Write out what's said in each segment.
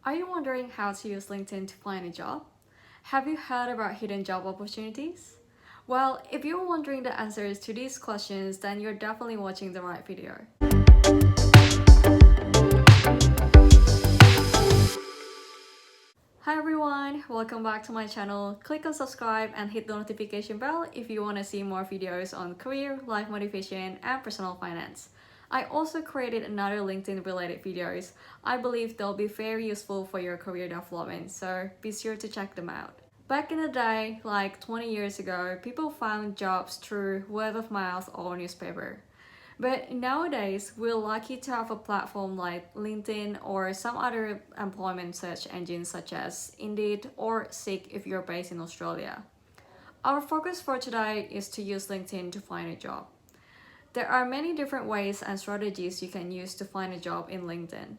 Are you wondering how to use LinkedIn to find a job? Have you heard about hidden job opportunities? Well, if you're wondering the answers to these questions, then you're definitely watching the right video. Hi everyone, welcome back to my channel. Click on subscribe and hit the notification bell if you want to see more videos on career, life motivation, and personal finance. I also created another LinkedIn related videos. I believe they'll be very useful for your career development, so be sure to check them out. Back in the day, like 20 years ago, people found jobs through word of mouth or newspaper. But nowadays, we're lucky to have a platform like LinkedIn or some other employment search engines such as Indeed or Seek if you're based in Australia. Our focus for today is to use LinkedIn to find a job. There are many different ways and strategies you can use to find a job in LinkedIn.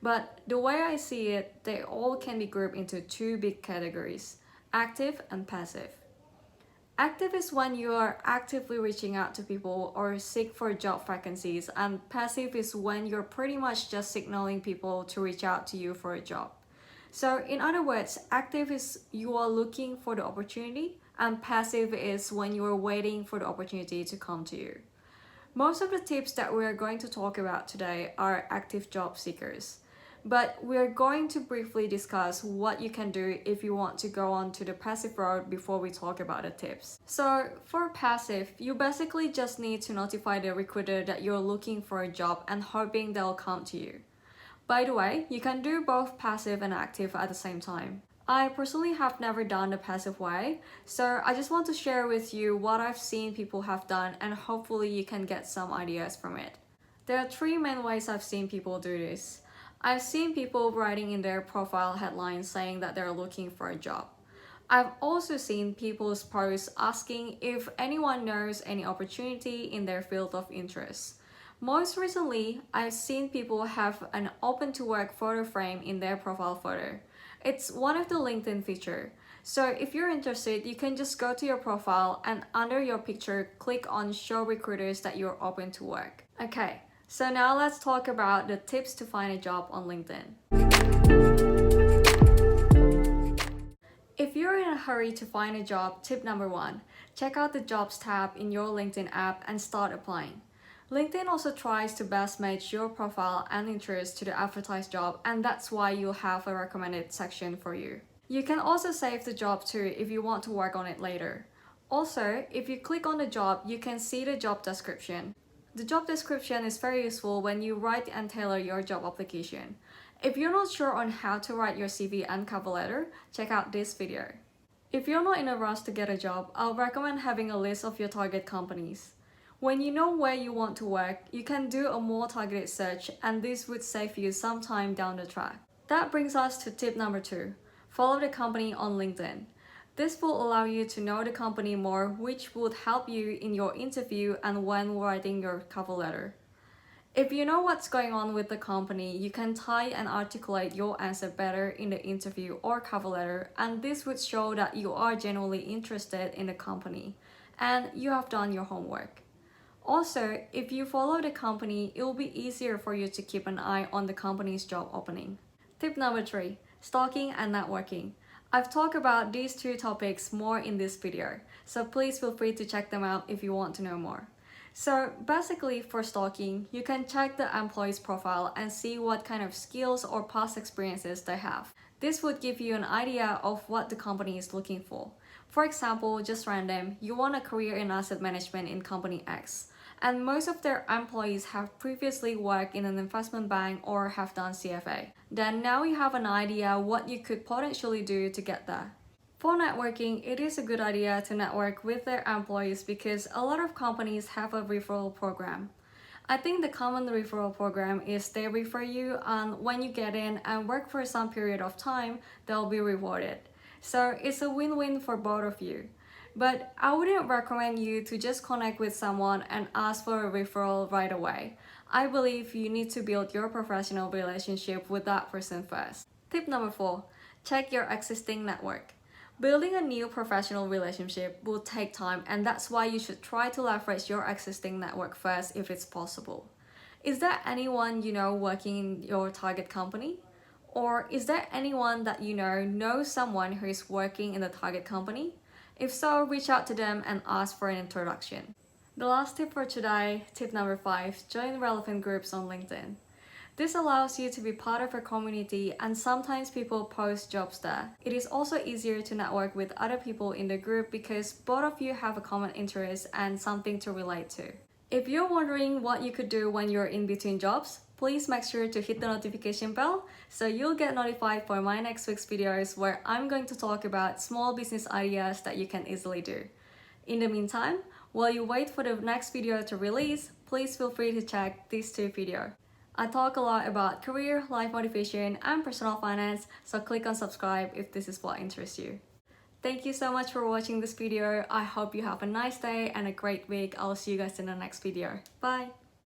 But the way I see it, they all can be grouped into two big categories: active and passive. Active is when you are actively reaching out to people or seek for job vacancies, and passive is when you're pretty much just signaling people to reach out to you for a job. So, in other words, active is you are looking for the opportunity, and passive is when you are waiting for the opportunity to come to you. Most of the tips that we're going to talk about today are active job seekers. But we're going to briefly discuss what you can do if you want to go on to the passive road before we talk about the tips. So for passive, you basically just need to notify the recruiter that you're looking for a job and hoping they'll come to you. By the way, you can do both passive and active at the same time. I personally have never done the passive way, so I just want to share with you what I've seen people have done and hopefully you can get some ideas from it. There are three main ways I've seen people do this. I've seen people writing in their profile headlines saying that they're looking for a job. I've also seen people's posts asking if anyone knows any opportunity in their field of interest. Most recently, I've seen people have an open to work photo frame in their profile photo. It's one of the LinkedIn feature. So if you're interested, you can just go to your profile and under your picture, click on show recruiters that you're open to work. Okay, so now let's talk about the tips to find a job on LinkedIn. If you're in a hurry to find a job, tip number one, check out the jobs tab in your LinkedIn app and start applying. LinkedIn also tries to best match your profile and interest to the advertised job, and that's why you'll have a recommended section for you. You can also save the job too if you want to work on it later. Also, if you click on the job, you can see the job description. The job description is very useful when you write and tailor your job application. If you're not sure on how to write your CV and cover letter, check out this video. If you're not in a rush to get a job, I'll recommend having a list of your target companies. When you know where you want to work, you can do a more targeted search, and this would save you some time down the track. That brings us to tip number two. Follow the company on LinkedIn. This will allow you to know the company more, which would help you in your interview and when writing your cover letter. If you know what's going on with the company, you can tie and articulate your answer better in the interview or cover letter, and this would show that you are genuinely interested in the company and you have done your homework. Also, if you follow the company, it will be easier for you to keep an eye on the company's job opening. Tip number three, stalking and networking. I've talked about these two topics more in this video, so please feel free to check them out if you want to know more. So basically for stalking, you can check the employee's profile and see what kind of skills or past experiences they have. This would give you an idea of what the company is looking for. For example, just random, you want a career in asset management in company X, and most of their employees have previously worked in an investment bank or have done CFA. Then now you have an idea what you could potentially do to get there. For networking, it is a good idea to network with their employees because a lot of companies have a referral program. I think the common referral program is they refer you, and when you get in and work for some period of time, they'll be rewarded. So it's a win-win for both of you. But I wouldn't recommend you to just connect with someone and ask for a referral right away. I believe you need to build your professional relationship with that person first. Tip number four, check your existing network. Building a new professional relationship will take time, and that's why you should try to leverage your existing network first if it's possible. Is there anyone you know working in your target company? Or is there anyone that you know knows someone who is working in the target company? If so, reach out to them and ask for an introduction. The last tip for today, tip number 5, join relevant groups on LinkedIn. This allows you to be part of a community, and sometimes people post jobs there. It is also easier to network with other people in the group because both of you have a common interest and something to relate to. If you're wondering what you could do when you're in between jobs, please make sure to hit the notification bell so you'll get notified for my next week's videos where I'm going to talk about small business ideas that you can easily do. In the meantime, while you wait for the next video to release, please feel free to check these 2 videos. I talk a lot about career, life motivation, and personal finance, so click on subscribe if this is what interests you. Thank you so much for watching this video. I hope you have a nice day and a great week. I'll see you guys in the next video. Bye!